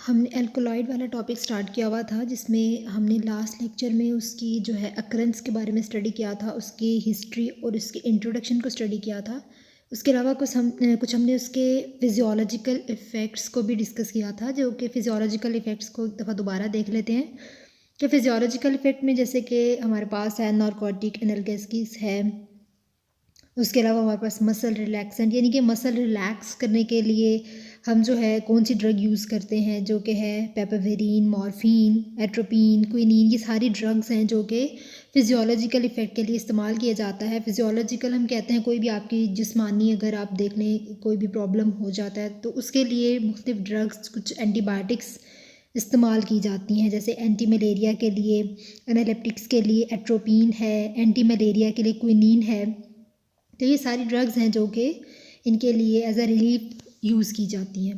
हमने एल्कोलॉइड वाला topic start किया हुआ था, जिसमें हमने लास्ट लेक्चर में उसकी जो है अकरेंस के बारे में स्टडी किया था, उसकी हिस्ट्री और उसके इंट्रोडक्शन को स्टडी किया था। उसके अलावा कुछ हमने उसके फिजियोलॉजिकल इफ़ेक्ट्स को भी डिस्कस किया था, जो कि फिजियोलॉजिकल इफ़ेक्ट्स को एक दफ़ा दोबारा देख लेते हैं कि फिजियोलॉजिकल इफ़ेक्ट में जैसे कि हमारे पास है नारकोटिक एनाल्गेसिक्स है। उसके अलावा हमारे पास मसल रिलैक्सेंट, यानी कि मसल रिलैक्स करने के लिए हम जो है कौन सी ड्रग यूज़ करते हैं, जो कि है पेपावेरिन, मॉर्फिन, एट्रोपिन, क्विनीन। ये सारी ड्रग्स हैं जो कि फिजियोलॉजिकल इफ़ेक्ट के लिए इस्तेमाल किया जाता है। फिजियोलॉजिकल हम कहते हैं कोई भी आपकी जिस्मानी अगर आप देख लें कोई भी प्रॉब्लम हो जाता है तो उसके लिए मुख्तलिफ ड्रग्स, कुछ एंटीबायोटिक्स इस्तेमाल की जाती हैं, जैसे एंटी मलेरिया के लिए एनालिप्टिक्स के लिए एट्रोपिन है, एंटी मलेरिया के लिए क्विनीन है। तो ये सारी ड्रग्स हैं जो कि इनके लिए एज अ रिलीफ यूज़ की जाती हैं।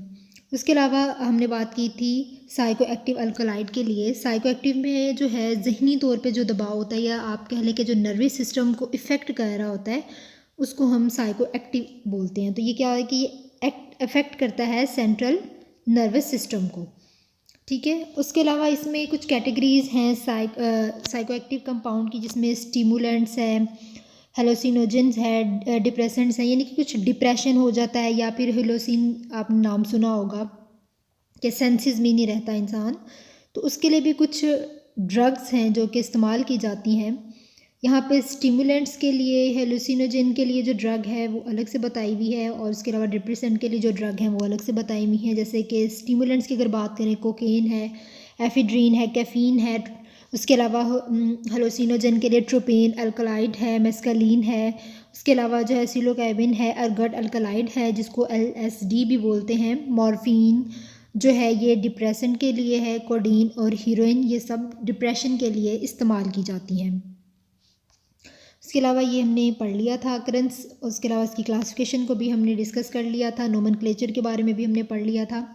उसके अलावा हमने बात की थी साइको एक्टिव अल्कलाइड के लिए। साइको एक्टिव में जो है जहनी तौर पे जो दबाव होता है, या आप कह लें कि जो नर्वस सिस्टम को इफ़ेक्ट कर रहा होता है, उसको हम साइको एक्टिव बोलते हैं। तो ये क्या है कि ये अफेक्ट करता है सेंट्रल नर्वस सिस्टम को। ठीक है। उसके अलावा इसमें कुछ कैटेगरीज़ हैं साइको एक्टिव कंपाउंड की, जिसमें स्टिमुलेंट्स है, हेलोसिनोजेंस है, डिप्रेसेंट्स हैं, यानी कि कुछ डिप्रेशन हो जाता है, या फिर हेलोसिन आपने नाम सुना होगा कि सेंसेस में नहीं रहता इंसान, तो उसके लिए भी कुछ ड्रग्स हैं जो कि इस्तेमाल की जाती हैं। यहाँ पे स्टिमुलेंट्स के लिए, हेलुसिनोजन के लिए जो ड्रग है वो अलग से बताई हुई है, और उसके अलावा डिप्रेसेंट के लिए जो ड्रग हैं वो अलग से बताई हुई हैं। जैसे कि स्टिमुलेंट्स की अगर बात करें, कोकेन है, एफिड्रीन है, कैफ़ीन है। उसके अलावा हेलुसिनोजन के लिए ट्रोपेन अल्कलाइड है, मेस्कालीन है। उसके अलावा जो है सिलोकाइबिन है, अर्गट अल्कलाइड है जिसको LSD भी बोलते हैं। मॉर्फिन जो है ये डिप्रेशन के लिए है। कोडीन और हीरोइन ये सब डिप्रेशन के लिए इस्तेमाल की जाती हैं। उसके अलावा ये हमने पढ़ लिया था अकरेंस। उसके अलावा इसकी क्लासिफिकेशन को भी हमने डिस्कस कर लिया था। नोमेनक्लेचर के बारे में भी हमने पढ़ लिया था।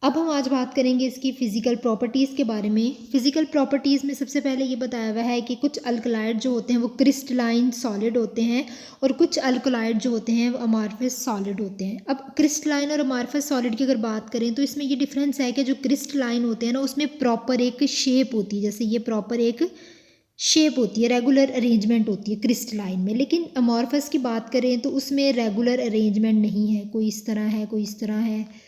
अब हम आज बात करेंगे इसकी फ़िज़िकल प्रॉपर्टीज़ के बारे में। फ़िज़िकल प्रॉपर्टीज़ में सबसे पहले ये बताया हुआ है कि कुछ अल्कलाइड जो होते हैं वो क्रिस्टलाइन सॉलिड होते हैं, और कुछ अल्कलाइड जो होते हैं वो अमार्फस सॉलिड होते हैं। अब क्रिस्टलाइन और अमार्फस सॉलिड की अगर बात करें तो इसमें ये डिफरेंस है कि जो क्रिस्टलाइन होते हैं ना, उसमें प्रॉपर एक शेप होती है, जैसे ये प्रॉपर एक शेप होती है, रेगुलर अरेंजमेंट होती है क्रिस्टलाइन में। लेकिन अमॉर्फस की बात करें तो उसमें रेगुलर अरेंजमेंट नहीं है, कोई इस तरह है, कोई इस तरह है।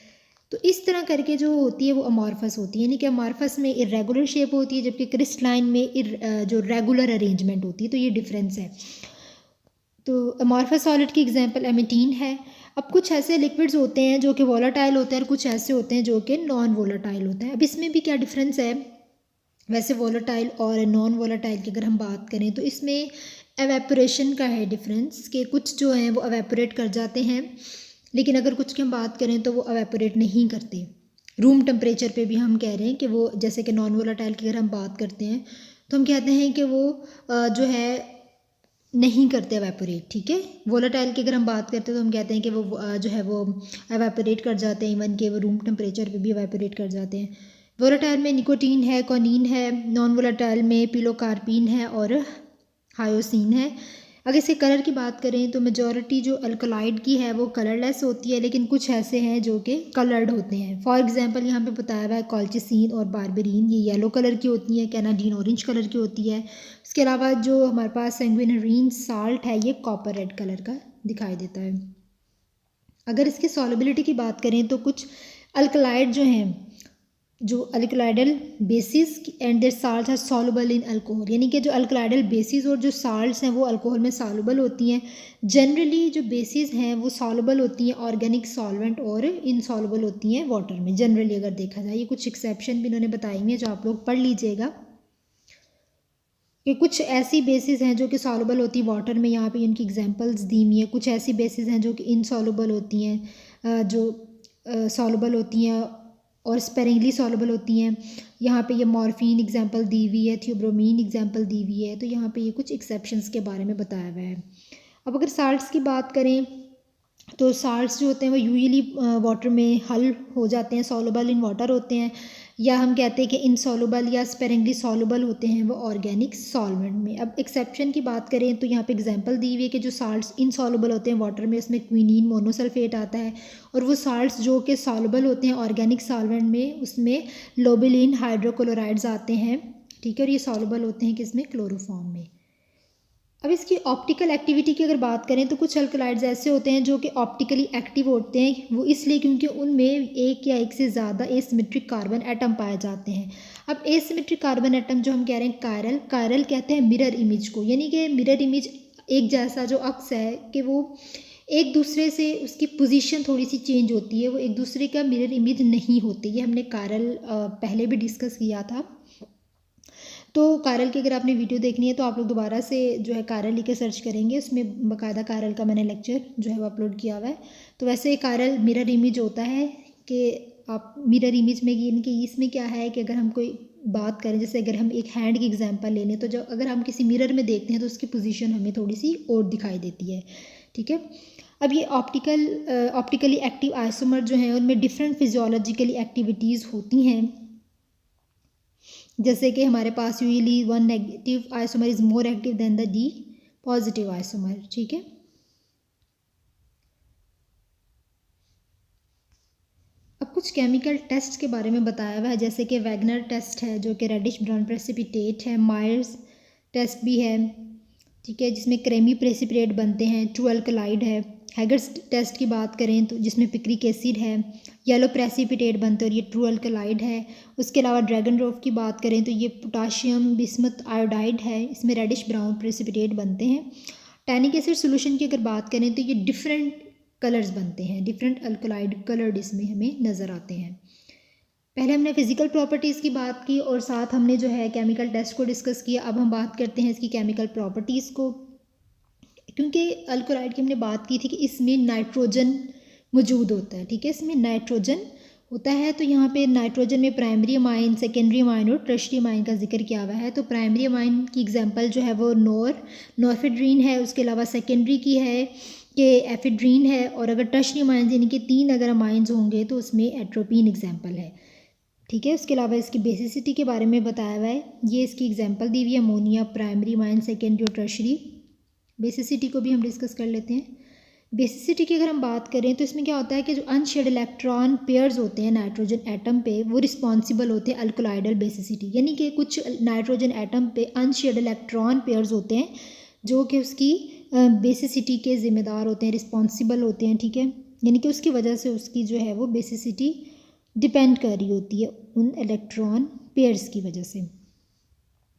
तो इस तरह करके जो होती है वो अमॉर्फस होती है, यानी कि अमॉर्फस में इरेगुलर शेप होती है, जबकि क्रिस्टलाइन में जो रेगुलर अरेंजमेंट होती है। तो ये डिफरेंस है। तो अमॉर्फस सॉलिड की एग्जांपल एमेटीन है। अब कुछ ऐसे लिक्विड्स होते हैं जो कि वोलाटाइल होते हैं, और कुछ ऐसे होते हैं जो कि नॉन वोलाटाइल होते हैं। अब इसमें भी क्या डिफरेंस है, वैसे वोलाटाइल और नॉन वोलाटाइल की अगर हम बात करें तो इसमें एवेपोरेशन का है डिफरेंस, कि कुछ जो हैं वो एवेपोरेट कर जाते हैं, लेकिन अगर कुछ की हम बात करें तो वो एवेपोरेट नहीं करते। रूम टेम्परेचर पे भी हम कह रहे हैं कि वो, जैसे कि नॉन वोलाटाइल की अगर हम बात करते हैं तो हम कहते हैं कि वो जो है नहीं करते एवेपोरेट। ठीक है। वोलाटाइल की अगर हम बात करते हैं तो हम कहते हैं कि वो जो है वो एवेपोरेट कर जाते हैं, इवन कि वो रूम टेम्परेचर पे भी एवेपोरेट कर जाते हैं। वोलाटाइल में निकोटीन है, कॉनिन है। नॉन वोलाटाइल में पिलोकार्पिन है और हायोसिन है। अगर इसके कलर की बात करें तो मेजॉरिटी जो अल्कलाइड की है वो कलरलेस होती है, लेकिन कुछ ऐसे हैं जो कि कलर्ड होते हैं। फॉर एग्जांपल यहाँ पे बताया हुआ है कॉल्चिसिन और बारबेरिन, ये येलो कलर की होती है। कैनाडीन ऑरेंज कलर की होती है। इसके अलावा जो हमारे पास सैंग्विनरीन साल्ट है ये कॉपर रेड कलर का दिखाई देता है। अगर इसकी सॉलिबिलिटी की बात करें तो कुछ अल्कलाइड जो हैं, जो alkaloidal bases and their salts are soluble in alcohol, यानी कि जो अल्कलाइडल बेसिस और जो साल्ट्स हैं वो अल्कोहल में सॉल्युबल होती हैं। जनरली जो बेसिस हैं वो सॉल्युबल होती हैं ऑर्गेनिक सॉल्वेंट, और इनसॉल्युबल होती हैं वाटर में, जनरली अगर देखा जाए। ये कुछ एक्सेप्शन भी इन्होंने बताई हुई हैं जो आप लोग पढ़ लीजिएगा, कि कुछ ऐसी बेसिस हैं जो कि सॉल्युबल होती है वाटर में। यहाँ पे इनकी एग्जांपल्स दी हुई हैं। कुछ ऐसी बेसिस हैं जो कि इनसॉल्युबल होती हैं, जो सॉल्युबल होती हैं और स्पेरिंगली सॉल्युबल होती हैं। यहाँ पे ये मॉर्फिन एग्जांपल दी हुई है, थियोब्रोमीन एग्जांपल दी हुई है। तो यहाँ पे ये कुछ एक्सेप्शंस के बारे में बताया हुआ है। अब अगर साल्ट्स की बात करें तो साल्ट्स जो होते हैं वो यूजुअली वाटर में हल हो जाते हैं, सॉल्युबल इन वाटर होते हैं। या हम कहते हैं कि इनसॉल्युबल या स्पेरेंगली सॉल्युबल होते हैं वो ऑर्गेनिक सॉल्वेंट में। अब एक्सेप्शन की बात करें तो यहाँ पे एग्जांपल दी हुई है कि जो साल्ट्स इनसॉल्युबल होते हैं वाटर में, उसमें क्विनीन मोनोसल्फेट आता है, और वो साल्ट्स जो कि सॉल्युबल होते हैं ऑर्गेनिक सॉल्वेंट में, उसमें लोबिलिन हाइड्रोक्लोराइड्स आते हैं, ठीक है, और ये सॉल्युबल होते हैं किसमें, क्लोरोफॉर्म में। अब इसकी ऑप्टिकल एक्टिविटी की अगर बात करें तो कुछ अल्कलाइड्स ऐसे होते हैं जो कि ऑप्टिकली एक्टिव होते हैं, वो इसलिए क्योंकि उनमें एक या एक से ज़्यादा एसिमेट्रिक कार्बन एटम पाए जाते हैं। अब एसिमेट्रिक कार्बन एटम जो हम कह रहे हैं कायरल कहते हैं मिरर इमेज को, यानी कि मिरर इमेज एक जैसा जो अक्स है कि वो एक दूसरे से उसकी पोजीशन थोड़ी सी चेंज होती है, वो एक दूसरे का मिरर इमेज नहीं होती। ये हमने कायरल पहले भी डिस्कस किया था। तो कायरल की अगर आपने वीडियो देखनी है तो आप लोग दोबारा से जो है कायरल लिख के सर्च करेंगे, उसमें बाकायदा कायरल का मैंने लेक्चर जो है वो अपलोड किया हुआ है। तो वैसे कायरल मिरर इमेज होता है कि आप मिरर इमेज में, यानी कि इसमें क्या है कि अगर हम कोई बात करें, जैसे अगर हम एक हैंड की एग्जांपल ले लें, तो जब अगर हम किसी मिरर में देखते हैं तो उसकी पोजीशन हमें थोड़ी सी और दिखाई देती है, ठीक है। अब ये ऑप्टिकली एक्टिव आइसोमर जो हैं उनमें डिफरेंट फिजियोलॉजिकली एक्टिविटीज़ होती हैं, जैसे कि हमारे पास usually one negative isomer is more active than the D positive isomer, ठीक है। अब कुछ केमिकल टेस्ट के बारे में बताया हुआ है, जैसे कि वैगनर टेस्ट है जो कि रेडिश ब्राउन प्रेसिपिटेट है, मायर्स टेस्ट भी है, ठीक है, जिसमें क्रेमी प्रेसिपिटेट बनते हैं, ट्रू अल्कलाइड है। हैगर्स टेस्ट की बात करें तो जिसमें पिक्रिक एसिड है, येलो प्रेसिपिटेट बनते हैं और ये ट्रू अल्कलाइड है। उसके अलावा ड्रैगन रोफ की बात करें तो ये पोटाशियम बिस्मथ आयोडाइड है, इसमें रेडिश ब्राउन प्रेसिपिटेट बनते हैं। टैनिक एसिड सोल्यूशन की अगर बात करें तो ये डिफरेंट कलर्स बनते हैं, डिफरेंट अल्कलाइड कलर्ड इसमें हमें नज़र आते हैं। पहले हमने फिजिकल प्रॉपर्टीज़ की बात की और साथ हमने जो है केमिकल टेस्ट को डिस्कस किया। अब हम बात करते हैं इसकी केमिकल प्रॉपर्टीज़ को, क्योंकि अल्कोलाइड की हमने बात की थी कि इसमें नाइट्रोजन मौजूद होता है, ठीक है, इसमें नाइट्रोजन होता है। तो यहाँ पे नाइट्रोजन में प्राइमरी अमाइन, सेकेंडरी अमाइन और टर्शरी अमाइन का जिक्र किया हुआ है। तो प्राइमरी अमाइन की एग्जांपल जो है वो नॉरफेड्रीन है, उसके अलावा सेकेंडरी की है कि एफेड्रीन है, और अगर टर्शरी अमाइन यानी कि 3 अगर अमाइंस होंगे तो उसमें एट्रोपिन एग्जाम्पल है, ठीक है। उसके अलावा इसकी बेसिसिटी के बारे में बताया हुआ है, ये इसकी एग्जाम्पल दी हुई है, अमोनिया प्राइमरी अमाइन, सेकेंडरी और टर्शरी। बेसिसिटी को भी हम डिस्कस कर लेते हैं। बेसिसिटी की अगर हम बात करें तो इसमें क्या होता है कि जो अनशेड इलेक्ट्रॉन पेयर्स होते हैं नाइट्रोजन एटम पे, वो रिस्पॉन्सिबल होते हैं अल्कोलाइडल बेसिसिटी, यानी कि कुछ नाइट्रोजन एटम पे अनशेड इलेक्ट्रॉन पेयर्स होते हैं जो कि उसकी बेसिसिटी के ज़िम्मेदार होते हैं, रिस्पॉन्सिबल होते हैं, ठीक है, यानी कि उसकी वजह से उसकी जो है वो बेसिसिटी डिपेंड कर रही होती है उन इलेक्ट्रॉन पेयर्स की वजह से।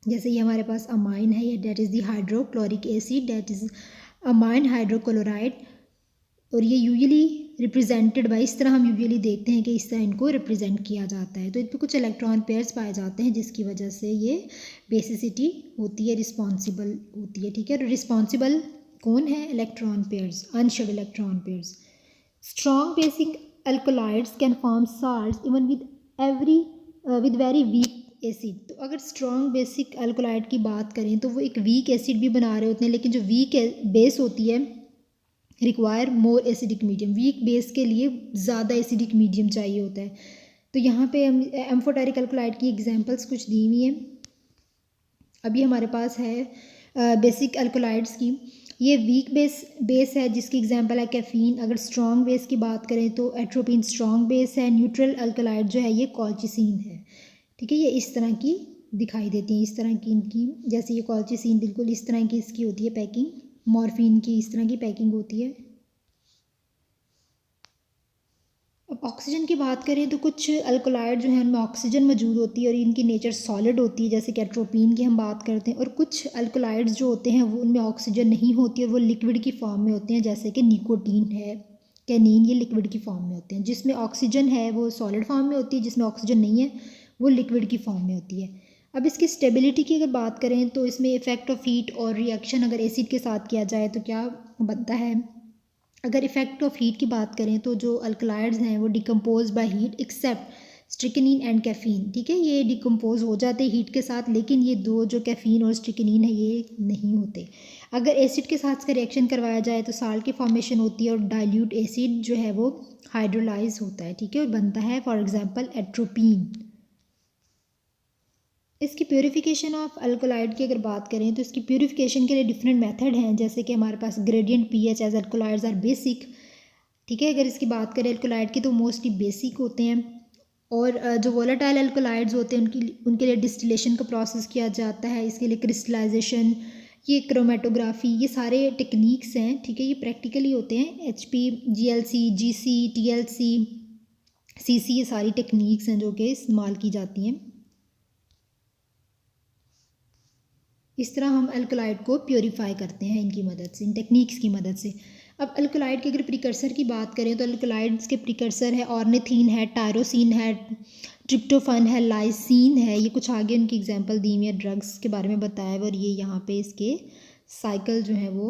जैसे ये हमारे पास अमाइन है, ये that is the hydrochloric acid, that is amine hydrochloride, और ये यूजुअली रिप्रेजेंटेड बाय, इस तरह हम यूजुअली देखते हैं कि इस तरह इनको रिप्रेजेंट किया जाता है। तो इन पर कुछ इलेक्ट्रॉन पेयर्स पाए जाते हैं जिसकी वजह से ये बेसिसिटी होती है, रिस्पॉन्सिबल होती है, ठीक है। रिस्पॉन्सिबल कौन है? Electron pairs, unsaid electron pairs. Strong basic alkaloids can form salts even with very weak acid. तो अगर स्ट्रॉन्ग बेसिक अल्कोलाइड की बात करें तो वो एक वीक एसिड भी बना रहे होते हैं, लेकिन जो वीक बेस होती है require more acidic medium, weak base के लिए ज़्यादा एसिडिक मीडियम चाहिए होता है। तो यहाँ पे हम एम्फोटेरिक अल्कोलाइड की एग्जांपल्स कुछ दी हुई हैं। अभी हमारे पास है बेसिक अल्कोलाइड्स की, ये वीक बेस है जिसकी एग्जांपल है कैफीन। अगर स्ट्रॉन्ग बेस की बात करें तो एट्रोपिन स्ट्रॉन्ग बेस है। न्यूट्रल अल्कोलाइड जो है ये कॉल्चिसिन है, ठीक है। ये इस तरह की दिखाई देती हैं, इस तरह की इनकी, जैसे ये कॉल्चिसिन बिल्कुल इस तरह की इसकी होती है पैकिंग, मॉर्फिन की इस तरह की पैकिंग होती है। अब ऑक्सीजन की बात करें तो कुछ अल्कोलाइड जो है उनमें ऑक्सीजन मौजूद होती है और इनकी नेचर सॉलिड होती है, जैसे कि एट्रोपिन की हम बात करते हैं। और कुछ अल्कोलाइड्स जो होते हैं वो उनमें ऑक्सीजन नहीं होती और वो लिक्विड की फॉर्म में होते हैं, जैसे कि निकोटीन है, कैनीन, ये लिक्विड की फॉर्म में होते हैं। जिसमें ऑक्सीजन है वो सॉलिड फॉर्म में होती है, जिसमें ऑक्सीजन नहीं है वो लिक्विड की फॉर्म में होती है। अब इसकी स्टेबिलिटी की अगर बात करें तो इसमें इफेक्ट ऑफ हीट और रिएक्शन अगर एसिड के साथ किया जाए तो क्या बनता है। अगर इफेक्ट ऑफ हीट की बात करें तो जो अल्कलाइड्स हैं वो decompose by heat except strychnine and caffeine, ठीक है, ये डिकम्पोज हो जाते हैं हीट के साथ, लेकिन ये दो जो कैफीन और स्ट्रिकनिन है ये नहीं होते। अगर एसिड के साथ इसका रिएक्शन करवाया जाए तो साल्ट की फॉर्मेशन होती है और डाइल्यूट एसिड जो है वो हाइड्रोलाइज होता है, ठीक है, और बनता है फॉर एग्जांपल एट्रोपिन, इसकी प्योरीफिकेशन ऑफ अल्कोलाइड की अगर बात करें तो इसकी प्योरीफिकेशन के लिए डिफरेंट मेथड हैं, जैसे कि हमारे पास gradient pH as alkaloids are basic. ठीक है, अगर इसकी बात करें अल्कोलाइड की तो मोस्टली बेसिक होते हैं, और जो वोलेटाइल अल्कोलाइड्स होते हैं उनके लिए डिस्टिलेशन का प्रोसेस किया जाता है, इसके लिए क्रिस्टलाइजेशन, ये क्रोमेटोग्राफी, ये सारे टेक्निक्स हैं। ठीक है, ये प्रैक्टिकली होते हैं। HP, GLC, GC, TLC, CC, ये सारी टेक्निक्स हैं जो कि इस्तेमाल की जाती हैं। इस तरह हम अल्कलाइड को प्योरीफाई करते हैं इनकी मदद से, इन टेक्निक्स की मदद से। अब अल्कलाइड के अगर प्रिकर्सर की बात करें तो अल्कलाइड्स के प्रिकर्सर है ऑर्निथीन है, टायरोसिन है, ट्रिप्टोफन है, लाइसिन है। ये कुछ आगे उनकी एग्जांपल दी हुई है, ड्रग्स के बारे में बताया हुआ, और ये यहाँ पे इसके साइकिल जो है वो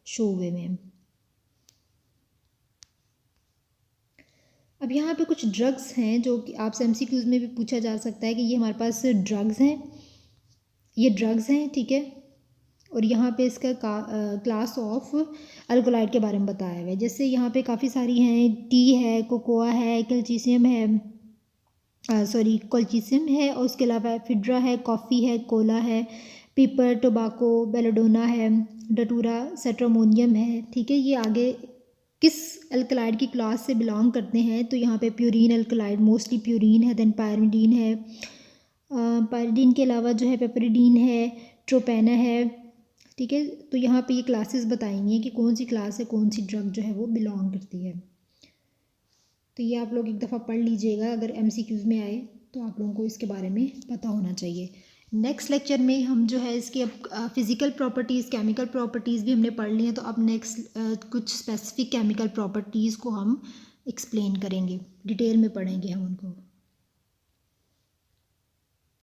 शो हुए में। अब यहाँ पे कुछ ड्रग्स हैं जो कि आपसे MCQs में भी पूछा जा सकता है कि ये हमारे पास ड्रग्स हैं, ये ड्रग्स हैं। ठीक है, और यहाँ पे इसका क्लास ऑफ अल्कोलाइड के बारे में बताया हुआ है। जैसे यहाँ पे काफ़ी सारी हैं, टी है, कोकोआ है, कल्चीसियम है, कोल्चीसियम है, और उसके अलावा एफिड्रा है, कॉफ़ी है, कोला है, पीपर, टोबाको, बेलोडोना है, डटूरा, सेट्रोमोनियम है। ठीक है, ये आगे किस अल्कलाइड की क्लास से बिलोंग करते हैं, तो यहाँ पे प्यूरीन अल्कलाइड, मोस्टली प्यूरीन है, देन पायरिडीन है, पायरिडीन के अलावा जो है पेपरिडीन है, ट्रोपेना है। ठीक है, तो यहाँ पे ये क्लासेस बताएंगी हैं कि कौन सी क्लास है, कौन सी ड्रग जो है वो बिलोंग करती है। तो ये आप लोग एक दफ़ा पढ़ लीजिएगा, अगर MCQs में आए तो आप लोगों को इसके बारे में पता होना चाहिए। नेक्स्ट लेक्चर में हम जो है इसकी अब फिज़िकल प्रॉपर्टीज़, केमिकल प्रॉपर्टीज़ भी हमने पढ़ ली हैं, तो अब नेक्स्ट कुछ स्पेसिफिक केमिकल प्रॉपर्टीज़ को हम एक्सप्लेन करेंगे, डिटेल में पढ़ेंगे हम उनको।